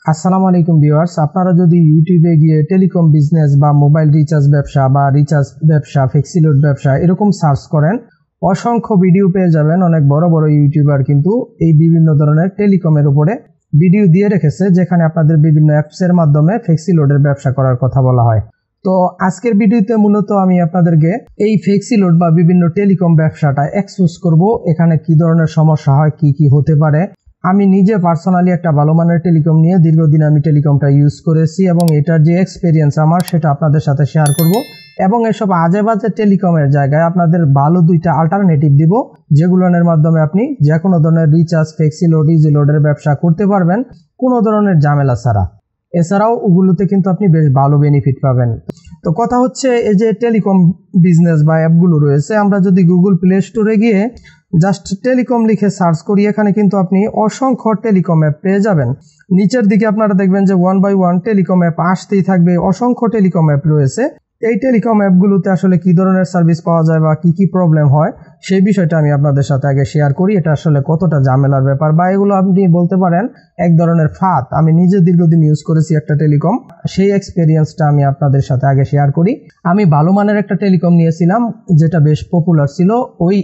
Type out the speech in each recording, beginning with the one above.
আসসালামু আলাইকুম ভিউয়ার্স, আপনারা যদি ইউটিউবে গিয়ে টেলিকম বিজনেস বা মোবাইল রিচার্জ ব্যবসা বা রিচার্জ ব্যবসা, ফ্লেক্সিলোড ব্যবসা এরকম সার্চ করেন, অসংখ্য ভিডিও পেয়ে যাবেন। অনেক বড় বড় ইউটিউবার কিন্তু এই বিভিন্ন ধরনের টেলিকমের উপরে ভিডিও দিয়ে রেখেছে, যেখানে আপনাদের বিভিন্ন অ্যাপসের মাধ্যমে ফ্লেক্সিলোডের ব্যবসা করার কথা বলা হয়। তো আজকের ভিডিওতে মূলত আমি আপনাদেরকে এই ফ্লেক্সিলোড বা বিভিন্ন টেলিকম ব্যবসাটা এক্সপোজ করব। এখানে কি ধরনের সমস্যা হয়, কি কি হতে পারে। আমি নিজে পার্সোনালি একটা ভালো মানের টেলিকম নিয়ে দীর্ঘদিন আমি টেলিকমটা ইউজ করেছি এবং এটার যে এক্সপিরিয়েন্স আমার সেটা আপনাদের সাথে শেয়ার করব এবং এসব আজে বাজে টেলিকমের জায়গায় আপনাদের ভালো দুইটা অল্টারনেটিভ দিব, যেগুলোর মাধ্যমে আপনি যে কোনো ধরনের রিচার্জ, ফ্লেক্সিলোড, ইজি লোডের ব্যবসা করতে পারবেন কোনো ধরনের ঝামেলা ছাড়া। এছাড়াও ওগুলোতে কিন্তু আপনি বেশ ভালো বেনিফিট পাবেন। তো কথা হচ্ছে, এই যে টেলিকম বিজনেস বা অ্যাপগুলো রয়েছে, আমরা যদি গুগল প্লে স্টোরে গিয়ে জাস্ট টেলিকম লিখে সার্চ করি, এখানে কিন্তু আপনি অসংখ্য টেলিকম অ্যাপ পেয়ে যাবেন। নিচের দিকে আপনারা দেখবেন যে 1 বাই 1 টেলিকম অ্যাপ আসতেই থাকবে। অসংখ্য টেলিকম অ্যাপ রয়েছে। এই টেলিকম অ্যাপগুলোতে আসলে কি ধরনের সার্ভিস পাওয়া যায় বা কি কি প্রবলেম হয় সেই বিষয়টা আমি আপনাদের সাথে আগে শেয়ার করি। এটা আসলে কতটা ঝামেলার ব্যাপার বা এগুলো আপনি বলতে পারেন এক ধরনের ফাঁদ। আমি নিজে দীর্ঘদিন ইউজ করেছি একটা টেলিকম, সেই এক্সপেরিয়েন্সটা আমি আপনাদের সাথে আগে শেয়ার করি। আমি ভালো মানের একটা টেলিকম নিয়েছিলাম, যেটা বেশ পপুলার ছিল। ওই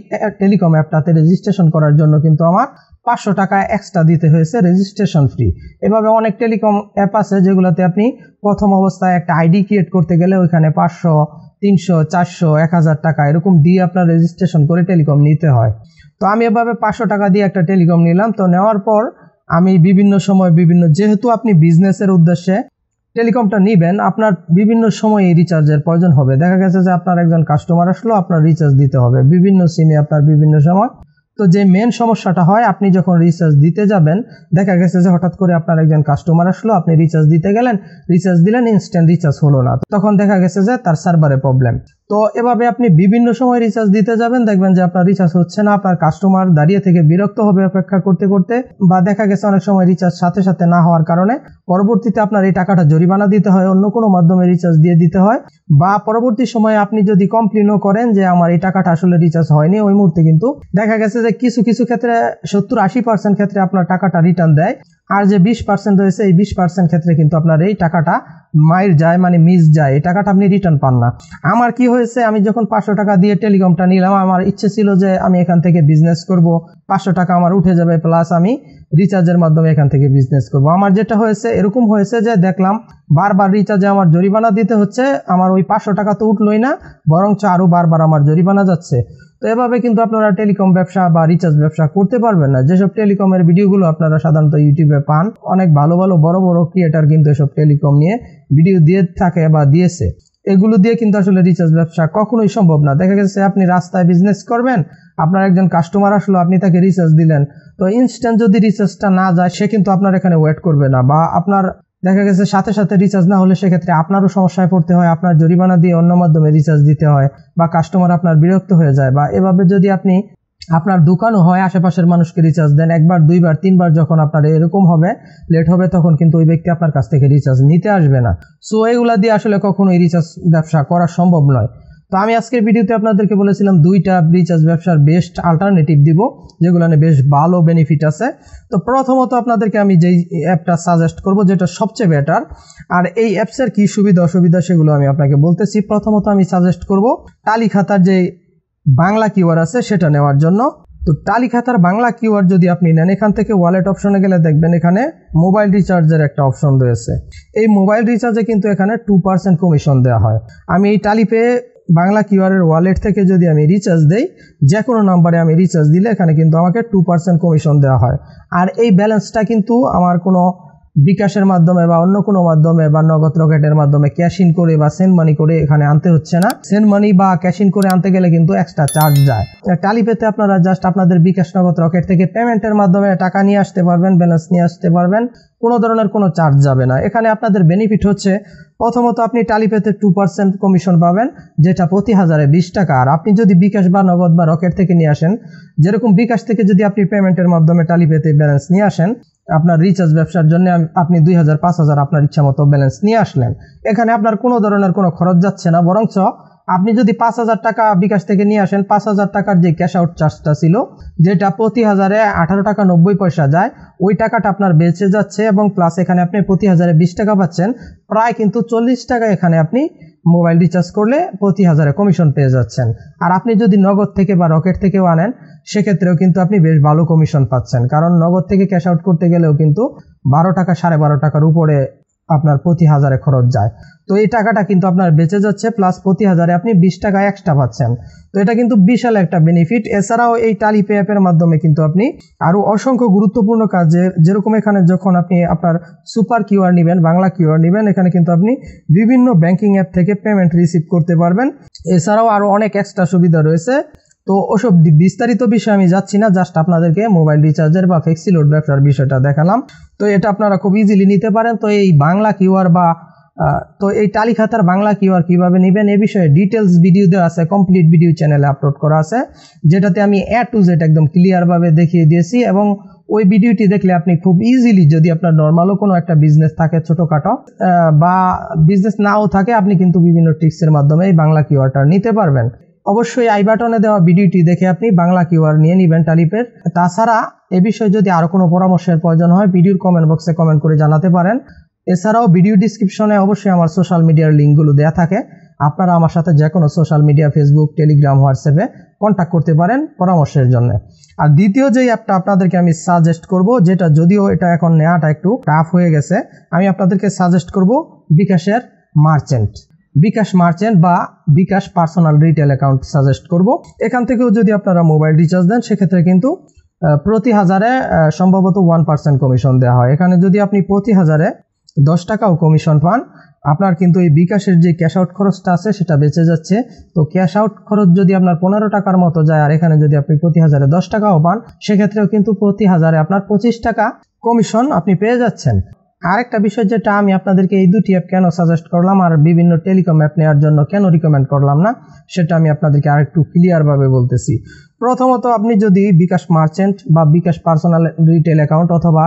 টেলিকম অ্যাপটাতে রেজিস্ট্রেশন করার জন্য কিন্তু আমার 500 টাকা এক্সট্রা দিতে হয়েছে, রেজিস্ট্রেশন ফ্রি। এভাবে অনেক টেলিকম অ্যাপ আছে যেগুলোতে আপনি প্রথম অবস্থায় একটা আইডি ক্রিয়েট করতে গেলে ওইখানে 500, 300, 400, 1000 টাকা এরকম দিয়ে আপনার রেজিস্ট্রেশন করে টেলিকম নিতে হয়। তো আমি এভাবে 500 টাকা দিয়ে একটা টেলিকম নিলাম। তো নেওয়ার পর আমি বিভিন্ন সময় যেহেতু আপনি বিজনেসের উদ্দেশ্যে টেলিকমটা নিবেন, আপনার বিভিন্ন সময় এই রিচার্জের প্রয়োজন হবে। দেখা গেছে যে আপনার একজন কাস্টমার আসলো, আপনার রিচার্জ দিতে হবে বিভিন্ন সিমে আপনার বিভিন্ন সময়। তো যে মেন সমস্যাটা হয়, আপনি যখন রিচার্জ দিতে যাবেন, দেখা গেছে যে হঠাৎ করে আপনার একজন কাস্টমার আসলো, আপনি রিচার্জ দিতে গেলেন, রিচার্জ দিলেন, ইনস্ট্যান্ট রিচার্জ হলো না। তখন দেখা গেছে যে তার সার্ভারে প্রবলেম। তো এভাবে আপনি বিভিন্ন সময় রিচার্জ দিতে যাবেন, দেখবেন যে আপনার রিচার্জ হচ্ছে না, আপনার কাস্টমার দাঁড়িয়ে থেকে বিরক্ত হবে অপেক্ষা করতে করতে, বা দেখা গেছে অনেক সময় রিচার্জ সাথে সাথে না হওয়ার কারণে পরবর্তীতে আপনার এই টাকাটা জরিমানা দিতে হয়, অন্য কোনো মাধ্যমে রিচার্জ দিয়ে দিতে হয়। বা পরবর্তী সময়ে আপনি যদি কমপ্লেনও করেন যে আমার এই টাকাটা আসলে রিচার্জ হয়নি, ওই মুহূর্তে কিন্তু দেখা গেছে যে কিছু কিছু ক্ষেত্রে 70-80% ক্ষেত্রে আপনার টাকাটা রিটার্ন দেয়। আর যে 20% রয়েছে, এই 20% ক্ষেত্রে কিন্তু আপনার এই টাকাটা মাইর যায়, মানে মিস যায়, এই টাকাটা আপনি রিটার্ন পান না। আমার কি হয়েছে, আমি যখন 500 টাকা দিয়ে টেলিকমটা নিলাম, আমার ইচ্ছে ছিল যে আমি এখান থেকে বিজনেস করব, 500 টাকা আমার উঠে যাবে, প্লাস আমি রিচার্জের মাধ্যমে এখান থেকে বিজনেস করব। আমার যেটা হয়েছে, এরকম হয়েছে যে দেখলাম বারবার রিচার্জে আমার জরিমানা দিতে হচ্ছে। আমার ওই 500 টাকা তো উঠলোই না, বরঞ্চ আরো বারবার আমার জরিমানা যাচ্ছে। তো এভাবে কিন্তু আপনারা টেলিকম ব্যবসা বা রিচার্জ ব্যবসা করতে পারবেন না। যেসব টেলিকমের ভিডিওগুলো আপনারা সাধারণত ইউটিউবে পান, অনেক ভালো ভালো বড় বড় ক্রিয়েটার কিন্তু এসব টেলিকম নিয়ে ভিডিও দিয়ে থাকে বা দিয়েছে। এগুলো দিয়ে কিন্তু আসলে রিচার্জ ব্যবসা কখনোই সম্ভব না। দেখা গেছে আপনি রাস্তায় বিজনেস করবেন, আপনার একজন কাস্টমার আসলো, আপনি তাকে রিচার্জ দিলেন, তো ইনস্ট্যান্ট যদি রিচার্জটা না যায়, সে কিন্তু আপনার এখানে ওয়েট করবে না। বা আপনার দেখা গেছে সাথে সাথে রিচার্জ না হলে সেক্ষেত্রে আপনারও সমস্যায় পড়তে হয়, আপনার জরিমানা দিয়ে অন্য মাধ্যমে রিচার্জ দিতে হয়, বা কাস্টমার আপনার বিরক্ত হয়ে যায়। বা এভাবে যদি আপনি আপনার দোকানও হয়, আশেপাশের মানুষকে রিচার্জ দেন, একবার, দুইবার, তিনবার যখন আপনার এরকম হবে, লেট হবে, তখন কিন্তু ওই ব্যক্তি আপনার কাছ থেকে রিচার্জ নিতে আসবে না। সো এগুলা দিয়ে আসলে কখনোই রিচার্জ ব্যবসা করা সম্ভব নয়। তো আমি আজকের ভিডিওতে আপনাদেরকে বলেছিলাম দুইটা রিচার্জ ব্যবসার বেস্ট অল্টারনেটিভ দিব, যেগুলো বেশ ভালো বেনিফিট আছে। তো প্রথমত আপনাদেরকে আমি যেই অ্যাপটা সাজেস্ট করব, যেটা সবচেয়ে বেটার, আর এই অ্যাপসের কি সুবিধা অসুবিধা সেগুলো আমি আপনাকে বলতেছি। প্রথমত আমি সাজেস্ট করব টালি খাতার যে বাংলা কিউআর আছে সেটা নেওয়ার জন্য। তো টালি খাতার বাংলা কিউআর যদি আপনি নেন, এখান থেকে ওয়ালেট অপশনে গেলে দেখবেন এখানে মোবাইল রিচার্জের একটা অপশন রয়েছে। এই মোবাইল রিচার্জে কিন্তু এখানে 2% কমিশন দেওয়া হয়। আমি এই টালি পে বাংলা কিউআরের ওয়ালেট থেকে যদি আমি রিচার্জ দেই, যে কোনো নাম্বারে আমি রিচার্জ দিলে এখানে কিন্তু আমাকে 2% কমিশন দেওয়া হয়। আর এই ব্যালেন্সটা কিন্তু আমার কোনো বিকাশের মাধ্যমে বা অন্য কোনো মাধ্যমে বা নগদ রকেটের মাধ্যমে ক্যাশ ইন করে বা সেন্ড মানি করে এখানে আনতে হচ্ছে না। সেন্ড মানি বা ক্যাশ ইন করে আনতে গেলে কিন্তু এক্সট্রা চার্জ যায়। টালি পেতে আপনারা জাস্ট আপনাদের বিকাশ, নগদ, রকেট থেকে পেমেন্টের মাধ্যমে টাকা নিয়ে আসতে পারবেন, ব্যালেন্স নিয়ে আসতে পারবেন, কোনো ধরনের কোনো চার্জ যাবে না। এখানে আপনাদের বেনিফিট হচ্ছে, প্রথমত আপনি টালি পেতে 2% কমিশন পাবেন, যেটা প্রতি 1020 টাকা। আর আপনি যদি বিকাশ বা নগদ বা রকেট থেকে নিয়ে আসেন, যেরকম বিকাশ থেকে যদি আপনি পেমেন্টের মাধ্যমে টালি পেতে ব্যালেন্স নিয়ে আসেন, আপনার রিচার্জ ব্যবসার জন্য আপনি 2000, 5000 আপনার ইচ্ছা মতো ব্যালেন্স নিয়ে আসলেন, এখানে আপনার কোনো ধরনের কোনো খরচ যাচ্ছে না, বরঞ্চ আপনি যদি 5,000 টাকা বিকাশ থেকে নিয়ে আসেন, 5,000 টাকার যে ক্যাশ আউট চার্জটা ছিল, যেটা প্রতি হাজারে 18 টাকা 90 পয়সা যায়, ওই টাকাটা আপনার বেঁচে যাচ্ছে এবং প্লাস এখানে আপনি প্রতি হাজারে 20 টাকা পাচ্ছেন। প্রায় কিন্তু 40 টাকা এখানে আপনি মোবাইল রিচার্জ করলে প্রতি হাজারে কমিশন পেয়ে যাচ্ছেন। আর আপনি যদি নগদ থেকে বা রকেট থেকেও আনেন, সেক্ষেত্রেও কিন্তু আপনি বেশ ভালো কমিশন পাচ্ছেন, কারণ নগদ থেকে ক্যাশ আউট করতে গেলেও কিন্তু 12 টাকা 12.5 টাকার উপরে আপনার প্রতি হাজারে খরচ যায়। তো এই টাকাটা কিন্তু আপনার বেঁচে যাচ্ছে, প্লাস প্রতি হাজারে আপনি 20 টাকা এক্সট্রা পাচ্ছেন। তো এটা কিন্তু বিশাল একটা বেনিফিট। এছাড়াও এই টালিপে অ্যাপের মাধ্যমে কিন্তু আপনি আরও অসংখ্য গুরুত্বপূর্ণ কাজে, যেরকম এখানে যখন আপনি আপনার সুপার কিউআর নেবেন, বাংলা কিউআর নেবেন, এখানে কিন্তু আপনি বিভিন্ন ব্যাংকিং অ্যাপ থেকে পেমেন্ট রিসিভ করতে পারবেন। এছাড়াও আরও অনেক এক্সট্রা সুবিধা রয়েছে। তো ওসব বিস্তারিত বিষয়ে আমি যাচ্ছি না, জাস্ট আপনাদেরকে মোবাইল রিচার্জের বা ফ্লেক্সি লোড ব্যবসার বিষয়টা দেখালাম। তো এটা আপনারা খুব ইজিলি নিতে পারেন। তো এই বাংলা কিউআর বা এই টালি খাতার বাংলা কিউআর কিভাবে নেবেন এ বিষয়ে ডিটেলস ভিডিও দেওয়া আছে, কমপ্লিট ভিডিও চ্যানেলে আপলোড করা আছে, যেটাতে আমি A to Z একদম ক্লিয়ারভাবে দেখিয়ে দিয়েছি। এবং ওই ভিডিওটি দেখলে আপনি খুব ইজিলি, যদি আপনার নর্মালও কোনো একটা বিজনেস থাকে ছোটোখাটো বা বিজনেস নাও থাকে, আপনি কিন্তু বিভিন্ন ট্রিক্সের মাধ্যমে এই বাংলা কিউআরটা নিতে পারবেন। অবশ্যই আই বাটনে দেওয়া ভিডিওটি দেখে আপনি বাংলা কিউআর নিয়ে নেবেন টালিপের। তাছাড়া এ বিষয়ে যদি আরও কোনো পরামর্শের প্রয়োজন হয়, ভিডিওর কমেন্ট বক্সে কমেন্ট করে জানাতে পারেন। এছাড়াও ভিডিও ডিসক্রিপশনে অবশ্যই আমার সোশ্যাল মিডিয়ার লিঙ্কগুলো দেওয়া থাকে, আপনারা আমার সাথে যে কোনো সোশ্যাল মিডিয়া, ফেসবুক, টেলিগ্রাম, হোয়াটসঅ্যাপে কন্ট্যাক্ট করতে পারেন পরামর্শের জন্য। আর দ্বিতীয় যে অ্যাপটা আপনাদেরকে আমি সাজেস্ট করব, যেটা যদিও এটা এখন নেওয়াটা একটু টাফ হয়ে গেছে, আমি আপনাদেরকে সাজেস্ট করব বিকাশের মার্চেন্ট, বিকাশ মার্চেন্ট বা বিকাশ পার্সোনাল রিটেল অ্যাকাউন্ট সাজেস্ট করব। এখান থেকেও যদি আপনারা মোবাইল রিচার্জ দেন, সেক্ষেত্রে কিন্তু প্রতি হাজারে সম্ভবত 1% কমিশন দেওয়া হয়। এখানে যদি আপনি প্রতি হাজারে 10 টাকাও কমিশন পান, আপনার কিন্তু এই বিকাশের যে ক্যাশ আউট খরচটা আছে সেটা বেঁচে যাচ্ছে। তো ক্যাশ আউট খরচ যদি আপনার 15 টাকার মতো যায়, আর এখানে যদি আপনি প্রতি হাজারে 10 টাকাও পান, সেক্ষেত্রেও কিন্তু প্রতি হাজারে আপনার 25 টাকা কমিশন আপনি পেয়ে যাচ্ছেন। আরেকটা বিষয় যেটা আমি আপনাদেরকে এই দুটি অ্যাপ কেন সাজেস্ট করলাম আর বিভিন্ন টেলিকম অ্যাপ নেওয়ার জন্য কেন রিকমেন্ড করলাম না, সেটা আমি আপনাদেরকে আরেকটু ক্লিয়ারভাবে বলতেছি। প্রথমত, আপনি যদি বিকাশ মার্চেন্ট বা বিকাশ পার্সোনাল রিটেল অ্যাকাউন্ট অথবা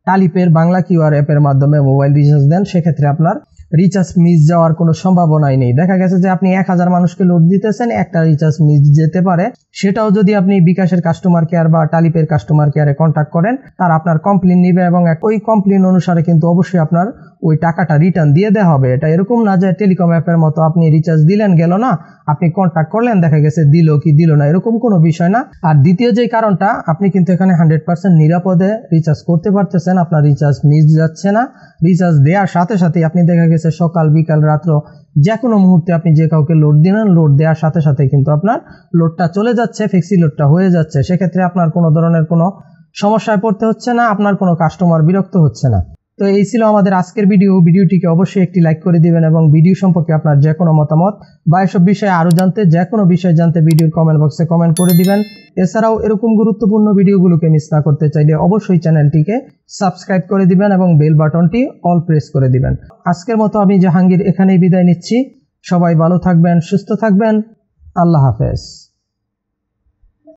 টালিপের বাংলা কিউআর অ্যাপের মাধ্যমে মোবাইল রিচার্জ দেন, সেক্ষেত্রে আপনার রিচার্জ মিস যাওয়ার কোনো সম্ভাবনাই নেই। দেখা গেছে যে আপনি 1000 মানুষকে লোড দিতেছেন, একটা রিচার্জ মিস যেতে পারে। সেটাও যদি আপনি বিকাশের কাস্টমার কেয়ার বা টালিপের কাস্টমার কেয়ারে কন্ট্যাক্ট করেন, তারা আপনার কমপ্লেন নেবে এবং ওই কমপ্লেন অনুসারে কিন্তু অবশ্যই আপনার ওই টাকাটা রিটার্ন দিয়ে দেওয়া হবে। এটা এরকম না যে টেলিকম অ্যাপের মতো আপনি রিচার্জ দিলেন, গেল না, আপনি কন্ট্যাক্ট করলেন, দেখা গেছে দিল কি দিল না, এরকম কোনো বিষয় না। আর দ্বিতীয় যে কারণটা, আপনি কিন্তু এখানে 100% নিরাপদে রিচার্জ করতে পারতেছেন, আপনার রিচার্জ মিস যাচ্ছে না। রিচার্জ দেওয়ার সাথে সাথে আপনি দেখা গেছে সকাল, বিকাল, রাত্র যে কোনো মুহূর্তে আপনি যে কাউকে লোড দিলেন, লোড দেওয়ার সাথে সাথে কিন্তু আপনার লোডটা চলে যাচ্ছে, ফ্লেক্সি লোডটা হয়ে যাচ্ছে। সেক্ষেত্রে আপনার কোনো ধরনের কোনো সমস্যায় পড়তে হচ্ছে না, আপনার কোনো কাস্টমার বিরক্ত হচ্ছে না। তো এই ছিল আমাদের আজকের ভিডিওটিকে অবশ্যই একটি লাইক করে দিবেন এবং ভিডিও সম্পর্কে আপনার যে কোনো মতামত বা এসব বিষয়ে আরও জানতে, যে কোনো বিষয় জানতে ভিডিওর কমেন্ট বক্সে কমেন্ট করে দিবেন। এছাড়াও এরকম গুরুত্বপূর্ণ ভিডিওগুলোকে মিস না করতে চাইলে অবশ্যই চ্যানেলটিকে সাবস্ক্রাইব করে দিবেন এবং বেল বাটনটি অল প্রেস করে দিবেন। আজকের মতো আমি জাহাঙ্গীর এখানেই বিদায় নিচ্ছি। সবাই ভালো থাকবেন, সুস্থ থাকবেন। আল্লাহ হাফেজ।